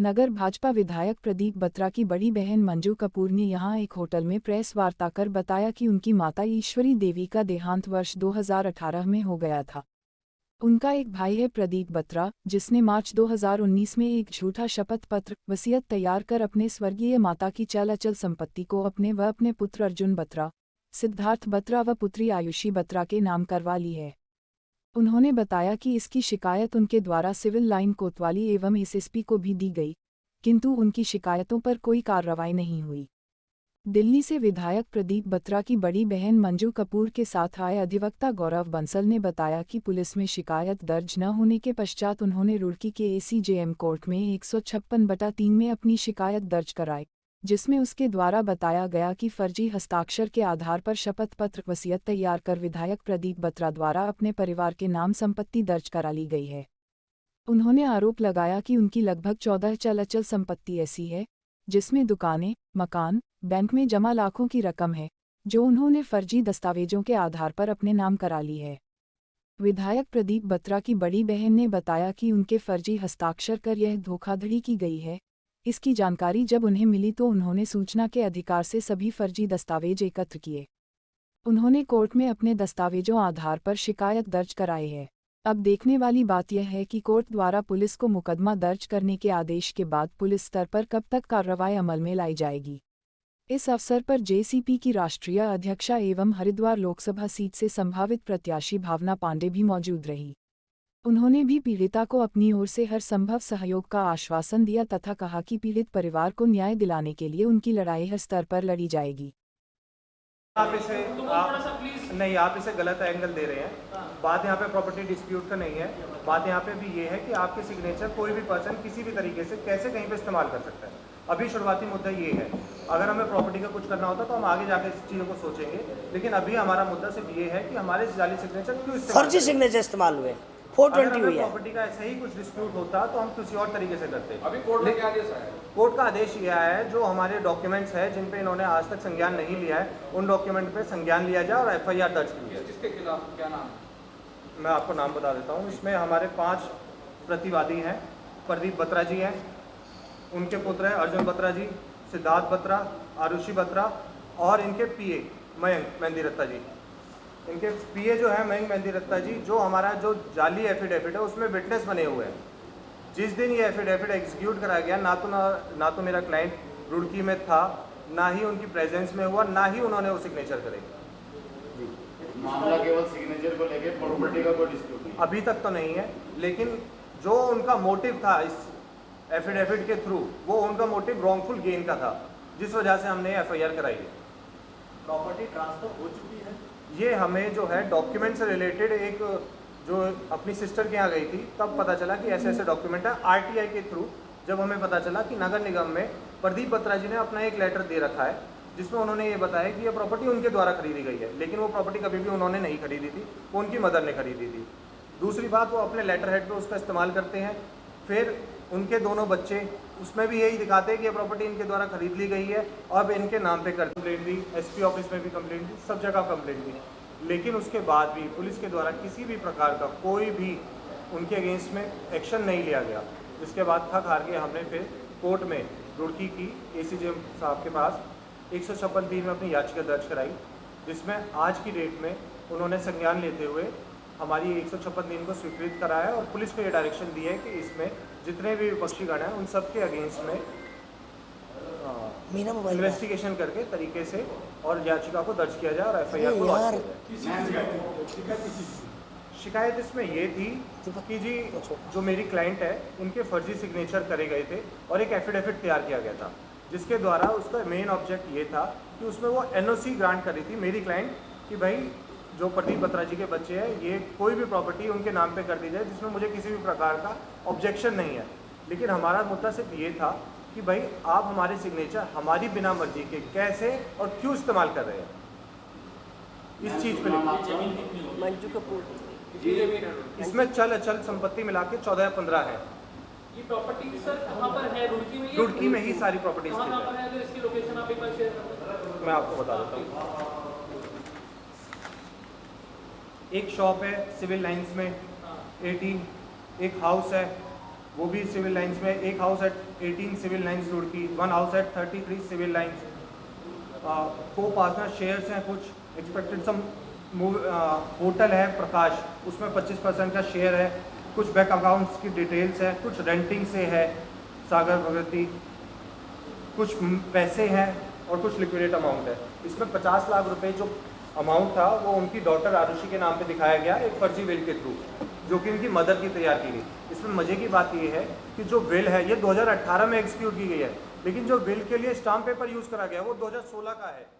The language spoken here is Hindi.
नगर भाजपा विधायक प्रदीप बत्रा की बड़ी बहन मंजू कपूर ने यहां एक होटल में प्रेस वार्ता कर बताया कि उनकी माता ईश्वरी देवी का देहांत वर्ष 2018 में हो गया था। उनका एक भाई है प्रदीप बत्रा, जिसने मार्च 2019 में एक झूठा शपथ पत्र वसीयत तैयार कर अपने स्वर्गीय माता की चल अचल संपत्ति को अपने व अपने पुत्र अर्जुन बत्रा, सिद्धार्थ बत्रा व पुत्री आयुषी बत्रा के नाम करवा ली है। उन्होंने बताया कि इसकी शिकायत उनके द्वारा सिविल लाइन कोतवाली एवं एसएसपी को भी दी गई, किंतु उनकी शिकायतों पर कोई कार्रवाई नहीं हुई। दिल्ली से विधायक प्रदीप बत्रा की बड़ी बहन मंजू कपूर के साथ आए अधिवक्ता गौरव बंसल ने बताया कि पुलिस में शिकायत दर्ज न होने के पश्चात उन्होंने रुड़की के एसीजेएम कोर्ट में 156/3 में अपनी शिकायत दर्ज कराई, जिसमें उसके द्वारा बताया गया कि फर्जी हस्ताक्षर के आधार पर शपथ पत्र वसीयत तैयार कर विधायक प्रदीप बत्रा द्वारा अपने परिवार के नाम संपत्ति दर्ज करा ली गई है। उन्होंने आरोप लगाया कि उनकी लगभग 14 चल अचल संपत्ति ऐसी है, जिसमें दुकानें, मकान, बैंक में जमा लाखों की रकम है, जो उन्होंने फर्जी दस्तावेजों के आधार पर अपने नाम करा ली है। विधायक प्रदीप बत्रा की बड़ी बहन ने बताया कि उनके फर्जी हस्ताक्षर कर यह धोखाधड़ी की गई है। इसकी जानकारी जब उन्हें मिली तो उन्होंने सूचना के अधिकार से सभी फर्जी दस्तावेज एकत्र किए। उन्होंने कोर्ट में अपने दस्तावेजों आधार पर शिकायत दर्ज कराई है। अब देखने वाली बात यह है कि कोर्ट द्वारा पुलिस को मुकदमा दर्ज करने के आदेश के बाद पुलिस स्तर पर कब तक कार्रवाई अमल में लाई जाएगी। इस अवसर पर जेसीपी की राष्ट्रीय अध्यक्षा एवं हरिद्वार लोकसभा सीट से संभावित प्रत्याशी भावना पांडे भी मौजूद रही। उन्होंने भी पीड़िता को अपनी ओर से हर संभव सहयोग का आश्वासन दिया तथा कहा कि पीड़ित परिवार को न्याय दिलाने के लिए उनकी लड़ाई हर स्तर पर लड़ी जाएगी। आप इसे गलत एंगल दे रहे हैं। बात यहाँ पे प्रॉपर्टी डिस्प्यूट का नहीं है। बात यहाँ पे भी ये है कि आपके सिग्नेचर कोई भी पर्सन किसी भी तरीके से कैसे कहीं पे इस्तेमाल कर सकता है। अभी शुरुआती मुद्दा ये है। अगर हमें प्रॉपर्टी का कुछ करना होता तो हम आगे जाके इस चीज़ों को सोचेंगे, लेकिन अभी हमारा मुद्दा सिर्फ ये है कि हमारे जाली सिग्नेचर क्यों फर्जी सिग्नेचर इस्तेमाल हुए। 420 हुई है। प्रॉपर्टी का ऐसा ही कुछ डिस्प्यूट होता तो हम किसी और तरीके से करते। अभी कोर्ट ने क्या आदेश आया? कोर्ट का आदेश ये आया है, जो हमारे डॉक्यूमेंट्स हैं जिन पे इन्होंने आज तक संज्ञान नहीं लिया है, उन डॉक्यूमेंट पे संज्ञान लिया जाए और एफआईआर दर्ज की जाए। किसके खिलाफ क्या नाम? मैं आपको नाम बता देता हूँ। इसमें हमारे 5 प्रतिवादी हैं। प्रदीप बत्रा जी हैं, उनके पुत्र हैं अर्जुन बत्रा जी, सिद्धार्थ बत्रा, आरुषि बत्रा और इनके पीए मयंक मेहंदी रत्ता जी। इनके पीए जो है मयंक मेहंदी रत्ता जी, जो हमारा जो जाली एफिडेविट है उसमें विटनेस बने हुए हैं। जिस दिन ये एफिडेविट एग्जीक्यूट कराया गया, ना तो मेरा क्लाइंट रुड़की में था, ना ही उनकी प्रेजेंस में हुआ, ना ही उन्होंने वो सिग्नेचर करे। मामला केवल सिग्नेचर को लेकर, प्रॉपर्टी का कोई डिस्प्यूट नहीं अभी तक तो नहीं है, लेकिन जो उनका मोटिव था इस एफिडेविट के थ्रू, वो उनका मोटिव रॉन्गफुल गेन का था, जिस वजह से हमने एफआईआर कराई है। प्रॉपर्टी ट्रांसफर हो चुकी है। ये हमें जो है डॉक्यूमेंट से रिलेटेड एक जो अपनी सिस्टर के यहाँ गई थी, तब पता चला कि ऐसे ऐसे डॉक्यूमेंट है। आरटीआई के थ्रू जब हमें पता चला कि नगर निगम में प्रदीप बत्रा जी ने अपना एक लेटर दे रखा है, जिसमें उन्होंने ये बताया कि ये प्रॉपर्टी उनके द्वारा खरीदी गई है, लेकिन वो प्रॉपर्टी कभी भी उन्होंने नहीं खरीदी थी, वो उनकी मदर ने खरीदी थी। दूसरी बात, वो अपने लेटर हेड पर उसका इस्तेमाल करते हैं। फिर उनके दोनों बच्चे उसमें भी यही दिखाते हैं कि ये प्रॉपर्टी इनके द्वारा खरीद ली गई है, अब इनके नाम पे कंप्लेंट दी, एसपी ऑफिस में भी कंप्लेंट दी, सब जगह कंप्लेंट दी, लेकिन उसके बाद भी पुलिस के द्वारा किसी भी प्रकार का कोई भी उनके अगेंस्ट में एक्शन नहीं लिया गया। जिसके बाद थक हार के हमने फिर कोर्ट में रुड़की की एसीजेएम साहब के पास 156(3) में अपनी याचिका दर्ज कराई, जिसमें आज की डेट में उन्होंने संज्ञान लेते हुए हमारी 156(3) को स्वीकृत कराया और पुलिस को ये डायरेक्शन दी है कि इसमें जितने भी विपक्षी गण हैं उन सब के अगेंस्ट में इन्वेस्टिगेशन करके तरीके से और याचिका को दर्ज किया जाए और एफआईआर को लॉन्च किया जाए। शिकायत इसमें ये थी कि जी जो मेरी क्लाइंट है, इनके फर्जी सिग्नेचर करे गए थे और एक एफिडेविट तैयार किया गया था, जिसके द्वारा उसका मेन ऑब्जेक्ट ये था कि उसमें वो एनओसी ग्रांट करी थी मेरी क्लाइंट कि भाई जो प्रदीप बत्रा जी के बच्चे हैं, ये कोई भी प्रॉपर्टी उनके नाम पे कर दी जाए, जिसमें मुझे किसी भी प्रकार का ऑब्जेक्शन नहीं है। लेकिन हमारा मुद्दा सिर्फ ये था कि भाई आप हमारे सिग्नेचर हमारी बिना मर्जी के कैसे और क्यों इस्तेमाल कर रहे हैं, इस चीज़ पे मंजू कपूर इसमें चल अचल संपत्ति मिला के 14 या 15 है। ये प्रॉपर्टी सर कहाँ पर है? रुड़की में? रुड़की में ही सारी प्रॉपर्टी कहाँ पर है? अगर इसकी लोकेशन आप एक बार शेयर कर। मैं आपको बता देता हूँ। एक शॉप है सिविल लाइंस में 18, एक हाउस है वो भी सिविल लाइंस में, एक house at 18 civil lines Roorkee, 1 house at 33 civil lines. Co partner shares हैं कुछ, एक्सपेक्टेड सम होटल है प्रकाश, उसमें 25% का शेयर है, कुछ बैंक अकाउंट्स की डिटेल्स है, कुछ रेंटिंग से है सागर भगवती, कुछ पैसे हैं और कुछ लिक्विडेट अमाउंट है। इसमें 50 लाख रुपए जो अमाउंट था वो उनकी डॉटर आरुषि के नाम पे दिखाया गया एक फर्जी विल के थ्रू, जो कि उनकी मदर की तैयार की गई। इसमें मजे की बात ये है कि जो विल है ये 2018 में एग्जीक्यूट की गई है, लेकिन जो विल के लिए स्टाम्प पेपर यूज़ करा गया वो 2016 का है।